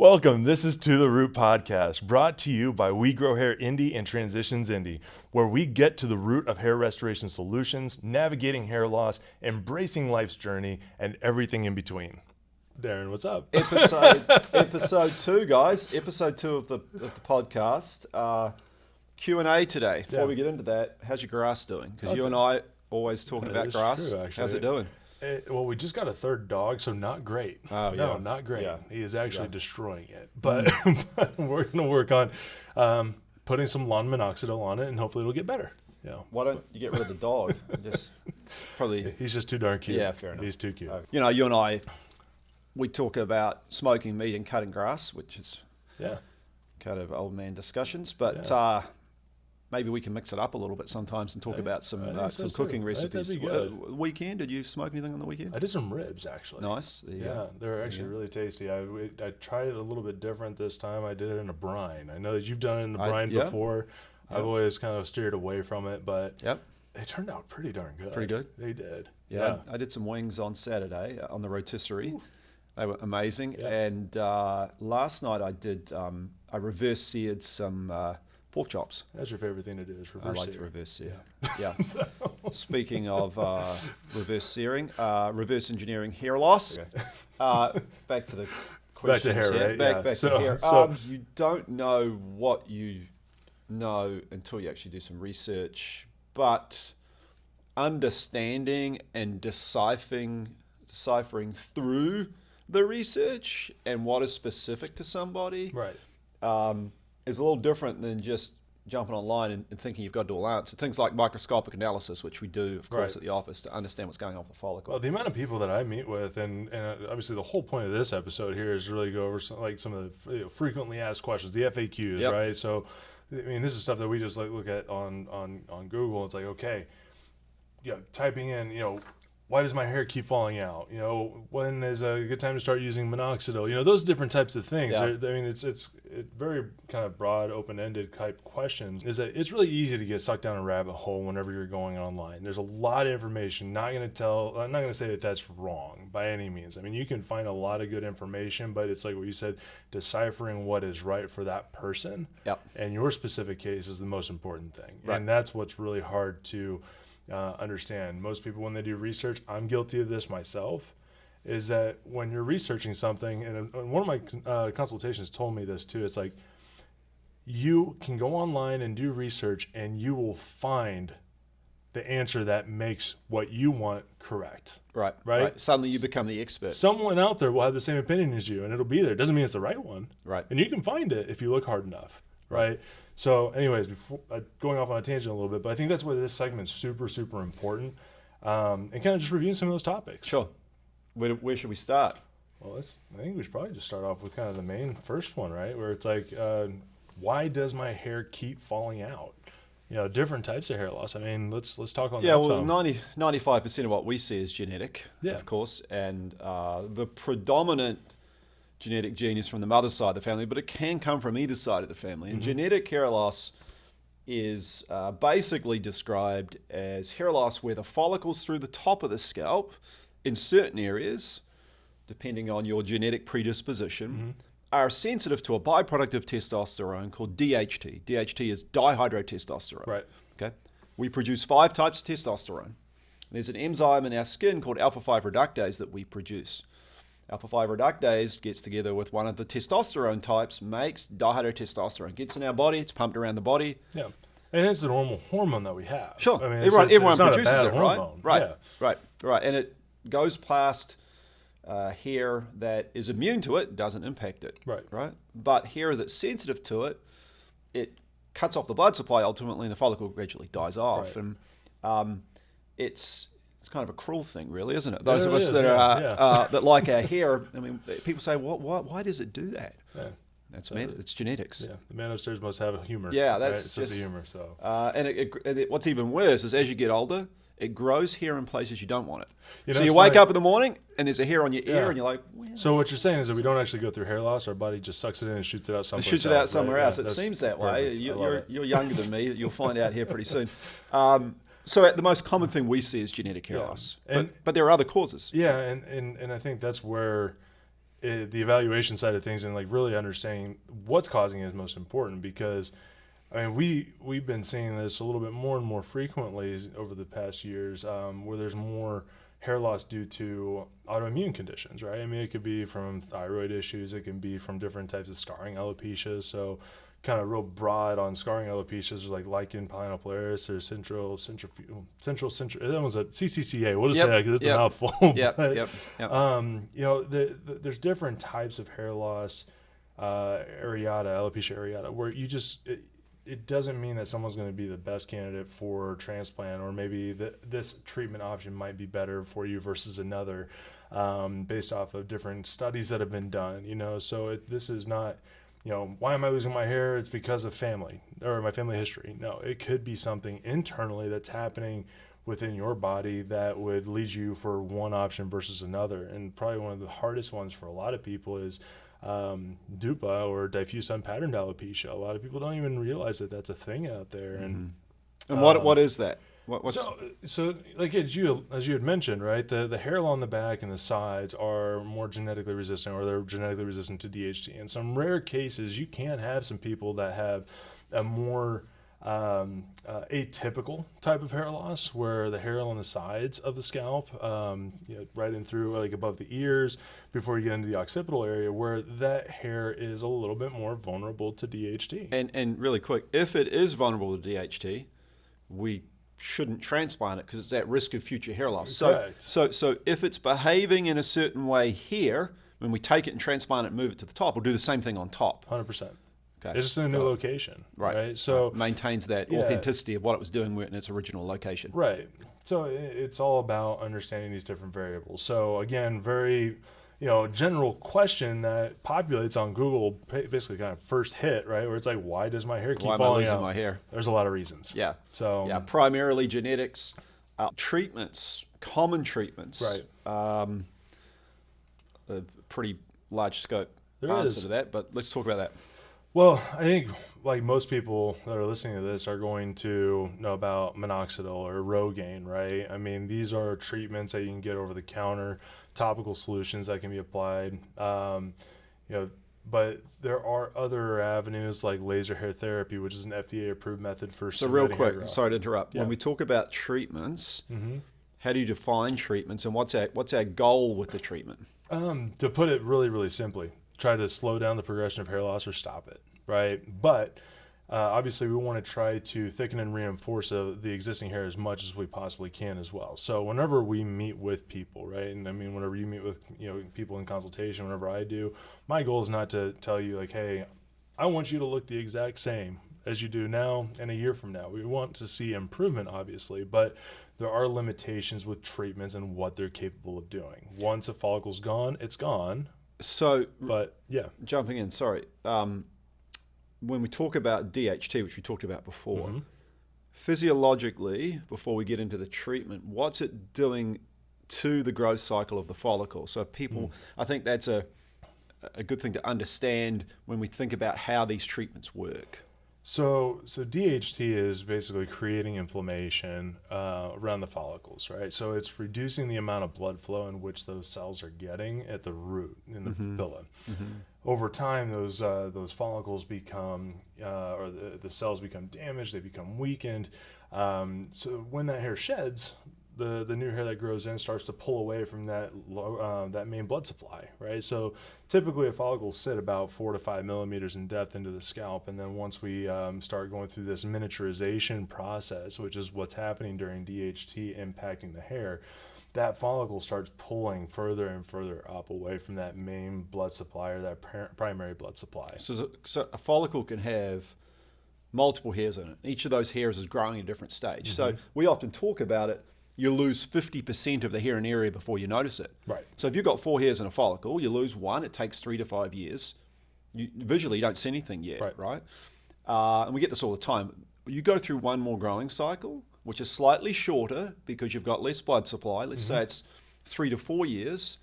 Welcome. This is To the Root Podcast, brought to you by WeGrowHairIndy and Transitions Indy, where we get to the root of hair restoration solutions, navigating hair loss, embracing life's journey, and everything in between. Darren, what's up? Episode 2, guys. Episode 2 of the podcast. Q&A today. Before we get into that, how's your grass doing? Because you and I always talking about grass. True, how's it doing? Well, we just got a third dog, so not great. Oh, no, yeah. Not great. Yeah. He is actually destroying it. But, but we're going to work on putting some lawn minoxidil on it, and hopefully it'll get better. Yeah. Why don't you get rid of the dog? He's just too darn cute. Yeah, fair enough. He's too cute. You and I, we talk about smoking meat and cutting grass, which is kind of old man discussions. But maybe we can mix it up a little bit sometimes and talk about some cooking recipes. That'd be good. Weekend, did you smoke anything on the weekend? I did some ribs, actually. Nice. Yeah, they were actually really tasty. I tried it a little bit different this time. I did it in a brine. I know that you've done it in a brine before. Yep. I've always kind of steered away from it, but they turned out pretty darn good. Pretty good? They did. Yeah. I did some wings on Saturday on the rotisserie. Ooh. They were amazing. Yep. And last night I reverse seared some pork chops. That's your favorite thing to do is reverse sear. I like to reverse sear. Yeah. Speaking of reverse searing, reverse engineering hair loss. Okay. Back to the questions. Back to hair, right? Back to hair. You don't know what you know until you actually do some research, but understanding and deciphering through the research and what is specific to somebody is a little different than just jumping online and thinking you've got to do all answer. Things like microscopic analysis, which we do, of course, at the office to understand what's going on with the follicle. Well, the amount of people that I meet with, and obviously the whole point of this episode here is really go over some of the frequently asked questions, the FAQs, right? So, I mean, this is stuff that we just look at on Google. It's like, okay, typing in, why does my hair keep falling out? When is a good time to start using minoxidil? Those different types of things. Yeah. I mean, it's very kind of broad, open-ended type questions. Is that it's really easy to get sucked down a rabbit hole whenever you're going online. There's a lot of information. I'm not going to say that that's wrong by any means. I mean, you can find a lot of good information, but it's like what you said, deciphering what is right for that person. Yep. And your specific case is the most important thing. Right. And that's what's really hard to understand. Most people, when they do research, I'm guilty of this myself, is that when you're researching something, and one of my consultations told me this too, it's like you can go online and do research and you will find the answer that makes what you want correct. Right. Suddenly you become the expert. Someone out there will have the same opinion as you and it'll be there. It doesn't mean it's the right one. Right. And you can find it if you look hard enough. Right. So anyways, before going off on a tangent a little bit, but I think that's why this segment's super, super important, and kind of just reviewing some of those topics. Sure. Where should we start? Well, I think we should probably just start off with kind of the main first one, right? Where it's like, why does my hair keep falling out? Different types of hair loss. I mean, let's talk on that. Yeah, well, 95% of what we see is genetic, of course, and the predominant genetic gene is from the mother's side of the family, but it can come from either side of the family. And genetic hair loss is basically described as hair loss where the follicles through the top of the scalp in certain areas, depending on your genetic predisposition, are sensitive to a byproduct of testosterone called DHT. DHT is dihydrotestosterone. Right. Okay. We produce 5 types of testosterone. There's an enzyme in our skin called alpha-5 reductase that we produce. Alpha-5 reductase gets together with one of the testosterone types, makes dihydrotestosterone. Gets in our body, it's pumped around the body. Yeah, and it's the normal hormone that we have. Sure, I mean, everyone produces it, hormone. Right. And it goes past hair that is immune to it, doesn't impact it. Right. But hair that's sensitive to it, it cuts off the blood supply ultimately, and the follicle gradually dies off. Right. And it's kind of a cruel thing, really, isn't it? Those of us that are that like our hair. I mean, people say, why does it do that? Yeah. It's genetics. Yeah, the man upstairs must have a humor. Yeah, that's right? It's just a humor. So, and what's even worse is as you get older, it grows hair in places you don't want it. So you wake up in the morning and there's a hair on your ear, and you're like, well. So what you're saying is that we don't actually go through hair loss. Our body just sucks it in and shoots it out somewhere. Somewhere else. It seems that way. You're younger than me. You'll find out here pretty soon. So the most common thing we see is genetic hair loss, but there are other causes. Yeah, and I think that's where the evaluation side of things and like really understanding what's causing it is most important, because I mean, we've been seeing this a little bit more and more frequently over the past years, where there's more hair loss due to autoimmune conditions, right? I mean, it could be from thyroid issues, it can be from different types of scarring alopecia. So kind of real broad on scarring alopecias, like lichen planopilaris or central, that one's a CCCA. We'll just say that because it's a mouthful. You know, there's different types of hair loss, alopecia areata, where you just, it doesn't mean that someone's going to be the best candidate for transplant, or maybe this treatment option might be better for you versus another, based off of different studies that have been done, you know. So this is not, you know, why am I losing my hair? It's because of family or my family history. No, it could be something internally that's happening within your body that would lead you for one option versus another. And probably one of the hardest ones for a lot of people is DUPA, or diffuse unpatterned alopecia. A lot of people don't even realize that that's a thing out there. And what is that? So like as you had mentioned, right, the hair along the back and the sides are more genetically resistant, or they're genetically resistant to DHT. In some rare cases, you can have some people that have a more atypical type of hair loss, where the hair on the sides of the scalp, you know, right in through like above the ears before you get into the occipital area, where that hair is a little bit more vulnerable to DHT. And really quick, if it is vulnerable to DHT, we shouldn't transplant it because it's at risk of future hair loss. So if it's behaving in a certain way here, when we take it and transplant it and move it to the top, we'll do the same thing on top. 100%. Okay. It's just in a new location, right? So maintains that authenticity of what it was doing in its original location. Right. So it's all about understanding these different variables. So again, very, you know, general question that populates on Google, basically kind of first hit, right? Where it's like, why does my hair keep falling out? Why am I losing my hair? There's a lot of reasons. Yeah. So primarily genetics, treatments, common treatments. Right. A pretty large scope answer to that, but let's talk about that. Well, I think like most people that are listening to this are going to know about minoxidil or Rogaine, right? I mean, these are treatments that you can get over the counter, topical solutions that can be applied. You know, but there are other avenues like laser hair therapy, which is an FDA approved method for. So real quick, sorry to interrupt. Yeah. When we talk about treatments, how do you define treatments, and what's our goal with the treatment? To put it really, really simply, try to slow down the progression of hair loss or stop it, right? But obviously we want to try to thicken and reinforce the existing hair as much as we possibly can as well. So whenever we meet with people, right, and I mean whenever you meet with, you know, people in consultation, whenever I do, my goal is not to tell you like, hey, I want you to look the exact same as you do now and a year from now. We want to see improvement, obviously, but there are limitations with treatments and what they're capable of doing. Once a follicle's gone, it's gone. So, but yeah, jumping in, sorry. When we talk about DHT, which we talked about before, physiologically, before we get into the treatment, what's it doing to the growth cycle of the follicle? So people, I think that's a good thing to understand when we think about how these treatments work. So DHT is basically creating inflammation around the follicles, right? So it's reducing the amount of blood flow in which those cells are getting at the root in the papilla. Over time, those follicles become, or the cells become damaged, they become weakened. So when that hair sheds, the new hair that grows in starts to pull away from that main blood supply, right? So typically a follicle will sit about 4 to 5 millimeters in depth into the scalp, and then once we start going through this miniaturization process, which is what's happening during DHT impacting the hair, that follicle starts pulling further and further up away from that main blood supply, or that primary blood supply. So a follicle can have multiple hairs in it. Each of those hairs is growing at a different stage. So we often talk about it. You lose 50% of the hair in area before you notice it. Right. So if you've got 4 hairs in a follicle, you lose 1. It takes 3 to 5 years. Visually, you don't see anything yet, right? And we get this all the time. You go through one more growing cycle, which is slightly shorter because you've got less blood supply. Let's say it's 3 to 4 years.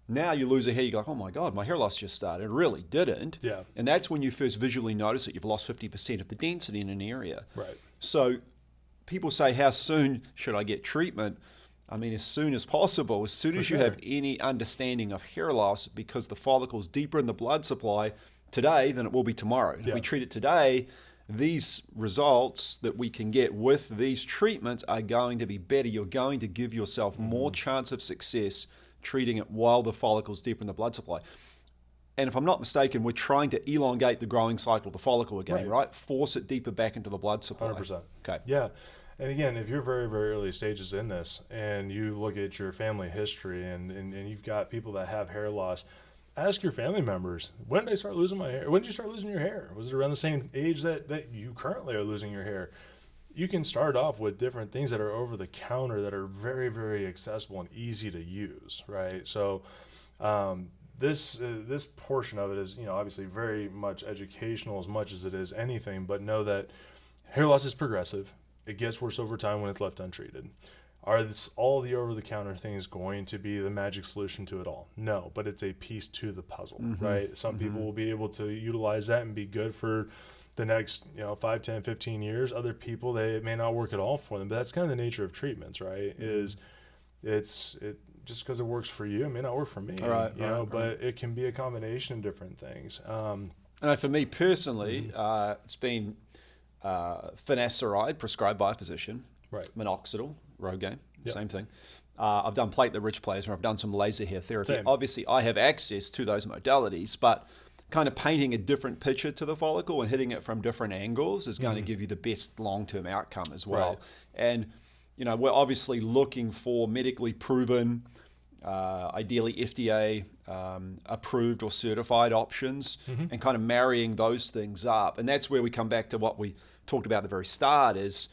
Now you lose a hair, you go, oh my God, my hair loss just started. It really didn't. Yeah. And that's when you first visually notice it. You've lost 50% of the density in an area. Right. So people say, how soon should I get treatment? I mean, as soon as possible, as soon as you have any understanding of hair loss, because the follicle's deeper in the blood supply today than it will be tomorrow. If we treat it today, these results that we can get with these treatments are going to be better. You're going to give yourself more chance of success treating it while the follicle's deeper in the blood supply. And if I'm not mistaken, we're trying to elongate the growing cycle of the follicle again, right? Force it deeper back into the blood supply. 100%. Okay. Yeah. And again, if you're very, very early stages in this and you look at your family history and you've got people that have hair loss, ask your family members, when did I start losing my hair? When did you start losing your hair? Was it around the same age that you currently are losing your hair? You can start off with different things that are over the counter that are very, very accessible and easy to use, right? So this portion of it is, obviously very much educational as much as it is anything, but know that hair loss is progressive. It gets worse over time when it's left untreated. Are all the over-the-counter things going to be the magic solution to it all? No, but it's a piece to the puzzle, right? Some people will be able to utilize that and be good for the next 5, 10, 15 years. Other people, it may not work at all for them, but that's kind of the nature of treatments, right? Is it's just because it works for you, it may not work for me, but it can be a combination of different things. And for me personally, it's been finasteride prescribed by a physician, minoxidil, Rogaine, same thing. I've done platelet-rich plasma. I've done some laser hair therapy. Same. Obviously, I have access to those modalities, but kind of painting a different picture to the follicle and hitting it from different angles is going to give you the best long-term outcome as well. And, we're obviously looking for medically proven, ideally FDA approved or certified options and kind of marrying those things up. And that's where we come back to what we talked about at the very start is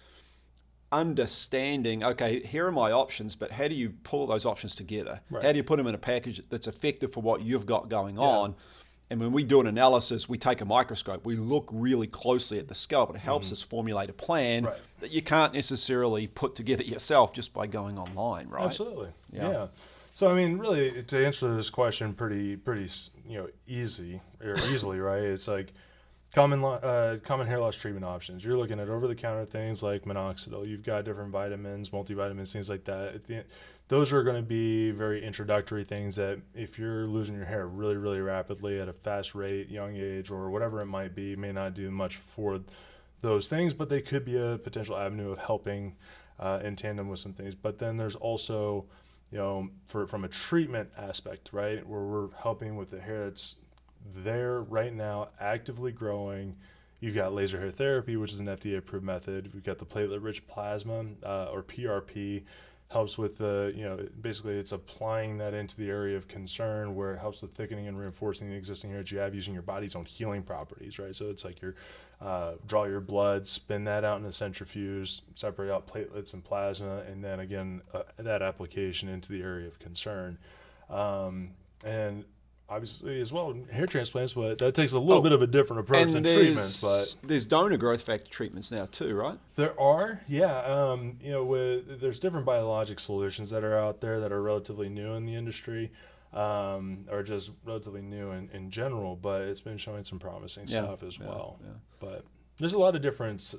understanding, okay, here are my options, but how do you pull those options together? How do you put them in a package that's effective for what you've got going on? And when we do an analysis, we take a microscope, we look really closely at the scalp. It helps us formulate a plan that you can't necessarily put together yourself just by going online, right? Absolutely. Yeah. So, I mean, really, to answer this question pretty easily, right? It's like common hair loss treatment options. You're looking at over-the-counter things like minoxidil. You've got different vitamins, multivitamins, things like that. Those are going to be very introductory things that if you're losing your hair really, really rapidly at a fast rate, young age, or whatever it might be, may not do much for those things, but they could be a potential avenue of helping in tandem with some things. But then there's also, from a treatment aspect, right, where we're helping with the hair that's there right now, actively growing. You've got laser hair therapy, which is an FDA-approved method. We've got the platelet-rich plasma, or PRP, helps with basically it's applying that into the area of concern where it helps with thickening and reinforcing the existing hair that you have using your body's own healing properties, right? So it's like draw your blood, spin that out in a centrifuge, separate out platelets and plasma, and then again, that application into the area of concern. And obviously as well, hair transplants, but that takes a little bit of a different approach than treatments. But there's donor growth factor treatments now too, right? There are, there's different biologic solutions that are out there that are relatively new in the industry, or just relatively new in general, but it's been showing some promising stuff as well. But there's a lot of different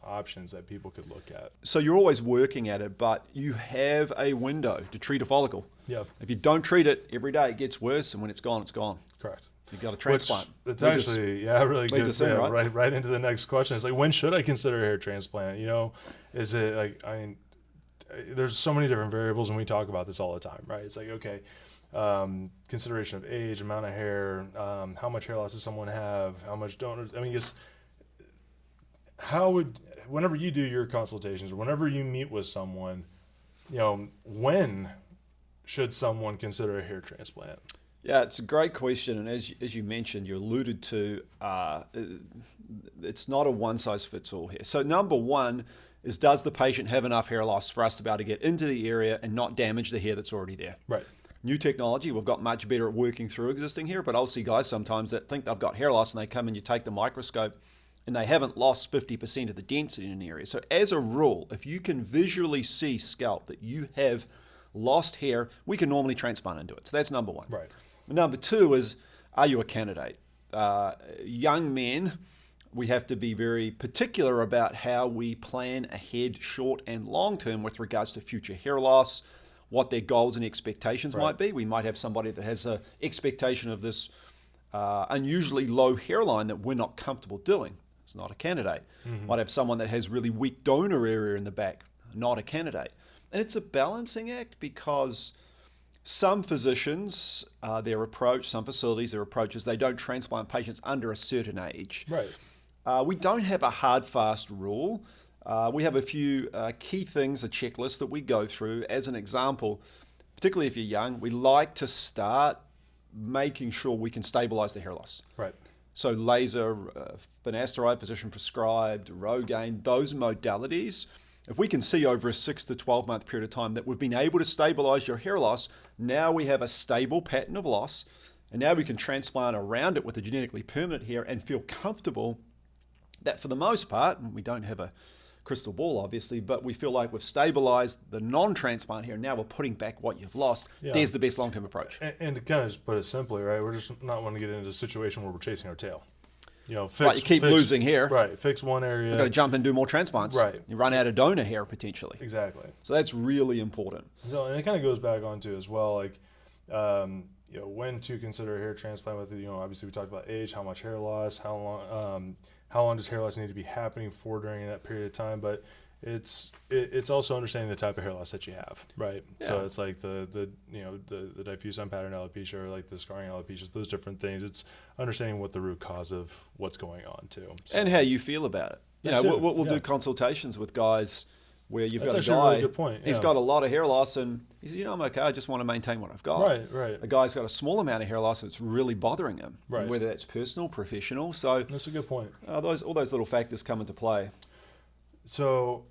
options that people could look at. So you're always working at it, but you have a window to treat a follicle. Yeah. If you don't treat it every day, it gets worse, and when it's gone, it's gone. Correct. You've got a transplant. It's actually really good. Right into the next question. It's like, when should I consider a hair transplant? Is it like, there's so many different variables, and we talk about this all the time, right? It's like, okay, consideration of age, amount of hair, how much hair loss does someone have, how much donor. I mean, whenever you do your consultations or whenever you meet with someone, when should someone consider a hair transplant? Yeah, it's a great question, and as you mentioned, you alluded to, it's not a one-size-fits-all here. So number one is, does the patient have enough hair loss for us to be able to get into the area and not damage the hair that's already there? Right. New technology, we've got much better at working through existing hair, but I'll see guys sometimes that think they've got hair loss, and they come and you take the microscope, and they haven't lost 50% of the density in an area. So as a rule, if you can visually see scalp that you have lost hair, we can normally transplant into it. So that's number one. Right. Number two is, are you a candidate? Young men we have to be very particular about how we plan ahead short and long term with regards to future hair loss, what their goals and expectations might be. We might have somebody that has an expectation of this unusually low hairline that we're not comfortable doing. It's not a candidate. Might have someone that has really weak donor area in the back, not a candidate. And it's a balancing act because some physicians, some facilities, their approach is they don't transplant patients under a certain age. Right. We don't have a hard, fast rule. We have a few key things, a checklist that we go through. As an example, particularly if you're young, we like to start making sure we can stabilize the hair loss. Right. So laser, finasteride, physician prescribed, Rogaine, those modalities. If we can see over a 6 to 12 month period of time that we've been able to stabilize your hair loss, now we have a stable pattern of loss, and now we can transplant around it with a genetically permanent hair and feel comfortable that for the most part, and we don't have a crystal ball obviously, but we feel like we've stabilized the non-transplant hair. Now we're putting back what you've lost. Yeah. There's the best long-term approach. And to kind of just put it simply, right, we're just not wanting to get into a situation where we're chasing our tail. You keep losing hair. Right, fix one area. You've got to jump and do more transplants. Right. You run out of donor hair potentially. Exactly. So that's really important. So, and it kind of goes back onto as well, like, when to consider a hair transplant with, obviously we talked about age, how much hair loss, how long does hair loss need to be happening for during that period of time, but it's also understanding the type of hair loss that you have, right? Yeah. So it's like the diffuse unpatterned alopecia or like the scarring alopecia, those different things. It's understanding what the root cause of what's going on too. So, and how you feel about it. We'll do consultations with guys where you've got a guy, a really good point. He's got a lot of hair loss and he says, I'm okay, I just want to maintain what I've got. Right. A guy's got a small amount of hair loss that's really bothering him, right. Whether that's personal, professional. So that's a good point. All those little factors come into play. So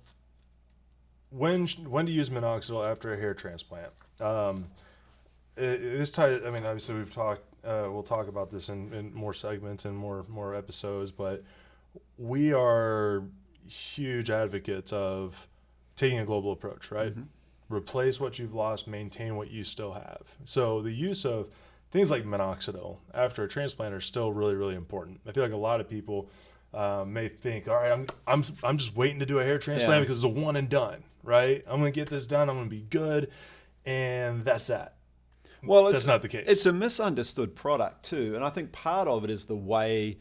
when to use minoxidil after a hair transplant? This type, obviously we've talked, we'll talk about this in more segments and more episodes, but we are huge advocates of taking a global approach, right? Mm-hmm. Replace what you've lost, maintain what you still have. So the use of things like minoxidil after a transplant are still really, really important. I feel like a lot of people may think, all right, I'm just waiting to do a hair transplant because it's a one and done, right? I'm going to get this done. I'm going to be good. And that's that. Well, that's not the case. It's a misunderstood product too. And I think part of it is the way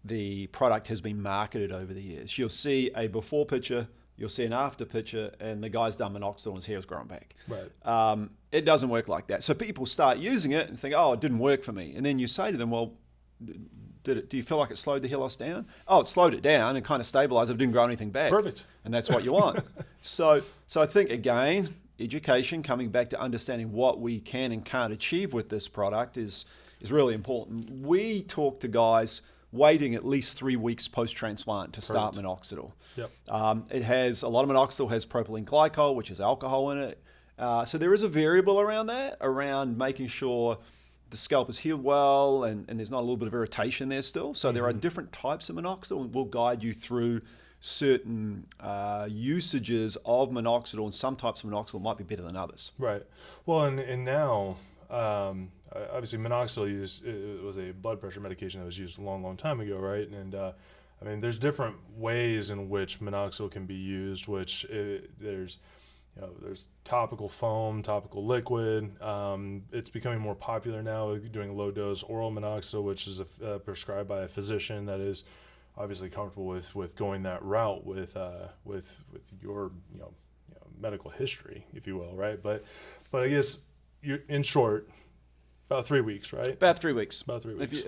the product has been marketed over the years. You'll see a before picture, you'll see an after picture, and the guy's done minoxidil and his hair's grown back. Right. It doesn't work like that. So people start using it and think, it didn't work for me. And then you say to them, well, do you feel like it slowed the hair loss down? Oh, it slowed it down and kind of stabilized it. It didn't grow anything back. Perfect. And that's what you want. So I think, again, education, coming back to understanding what we can and can't achieve with this product is really important. We talk to guys waiting at least 3 weeks post-transplant to start minoxidil. Yep. It has, a lot of minoxidil has propylene glycol, which is alcohol in it. So there is a variable around that, around making sure the scalp is healed well and there's not a little bit of irritation there still. So there are different types of minoxidil, and we'll guide you through certain usages of minoxidil, and some types of minoxidil might be better than others. Right. Well, and now, obviously minoxidil was a blood pressure medication that was used a long time ago, right? And there's different ways in which minoxidil can be used, which there's topical foam, topical liquid. It's becoming more popular now, doing low dose oral minoxidil, which is prescribed by a physician that is obviously comfortable with going that route with your medical history, if you will, right? But I guess in short, about 3 weeks, right? About 3 weeks. About 3 weeks.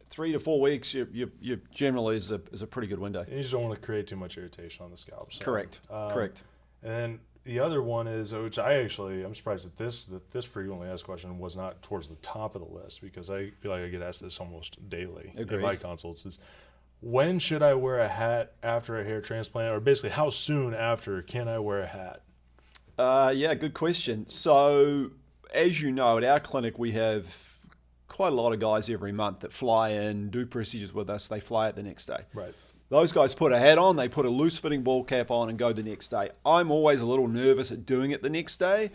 3 to 4 weeks, you generally is a pretty good window. And you just don't want to create too much irritation on the scalp. So, Correct. And then the other one is, which I'm surprised that this frequently asked question was not towards the top of the list, because I feel like I get asked this almost daily in my consults, is when should I wear a hat after a hair transplant, or basically how soon after can I wear a hat? Good question. So as you know, at our clinic, we have quite a lot of guys every month that fly in, do procedures with us. They fly out the next day. Right. Those guys put a hat on, they put a loose-fitting ball cap on and go the next day. I'm always a little nervous at doing it the next day,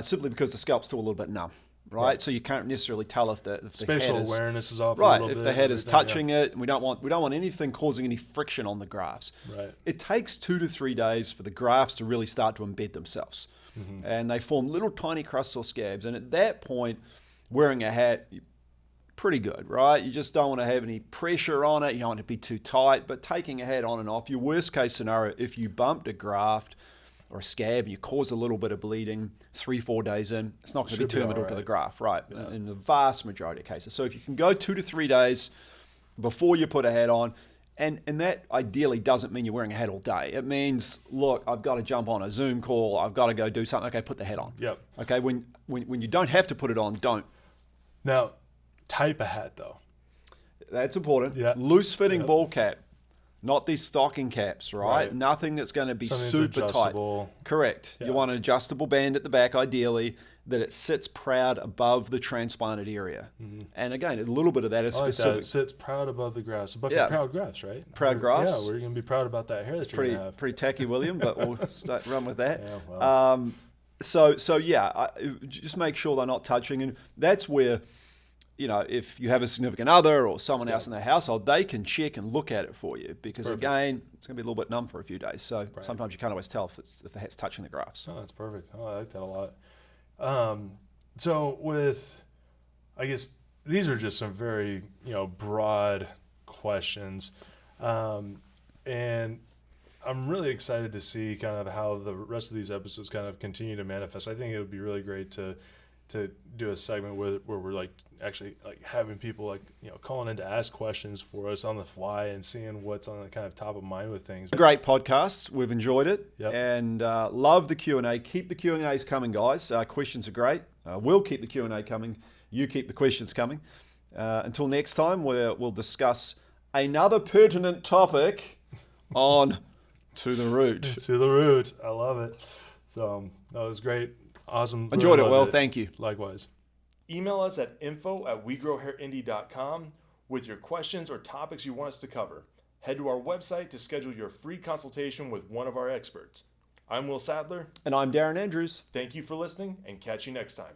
simply because the scalp's still a little bit numb. right? So you can't necessarily tell if the spatial head is, awareness is off a right. little If bit, the head is everything, touching it, and we don't want anything causing any friction on the grafts. Right. It takes 2 to 3 days for the grafts to really start to embed themselves, and they form little tiny crusts or scabs. And at that point, wearing a hat, pretty good, right? You just don't want to have any pressure on it. You don't want it to be too tight, but taking a hat on and off, your worst case scenario, if you bumped a graft or a scab and you cause a little bit of bleeding 3-4 days in, it's not going to be terminal to the graft, right? Yeah. In the vast majority of cases. So if you can go 2 to 3 days before you put a hat on, and that ideally doesn't mean you're wearing a hat all day. It means, look, I've got to jump on a Zoom call, I've got to go do something, okay, put the hat on. Yep. Okay, when you don't have to put it on, don't. Now, type of hat though. That's important. Yeah. Loose fitting ball cap, not these stocking caps, right? Nothing that's going to be Something super tight. Correct. Yeah. You want an adjustable band at the back, ideally, that it sits proud above the transplanted area. And again, a little bit of that is specific. That. It sits proud above the grafts, above your proud grafts, right? Proud grafts. Yeah, we're going to be proud about that hair that you're going to have. Pretty tacky, William, but we'll run with that. Yeah, well. So yeah, just make sure they're not touching, and that's where, if you have a significant other or someone else in the household, they can check and look at it for you, because again, it's going to be a little bit numb for a few days. So sometimes you can't always tell if the hat's touching the grafts. Oh, that's perfect. Oh, I like that a lot. So with, I guess these are just some very, broad questions. And I'm really excited to see kind of how the rest of these episodes kind of continue to manifest. I think it would be really great to do a segment where we're actually having people calling in to ask questions for us on the fly and seeing what's on the kind of top of mind with things. Great podcast. We've enjoyed it. Yep. And love the Q&A. Keep the Q&As coming, guys. Questions are great. We'll keep the Q&A coming. You keep the questions coming. Until next time, we'll discuss another pertinent topic on To the Root. To the Root. I love it. So that was great. Awesome. Enjoyed it, Will. Thank you. Likewise. Email us at info@WeGrowHairIndy.com with your questions or topics you want us to cover. Head to our website to schedule your free consultation with one of our experts. I'm Will Sadler. And I'm Darren Andrews. Thank you for listening, and catch you next time.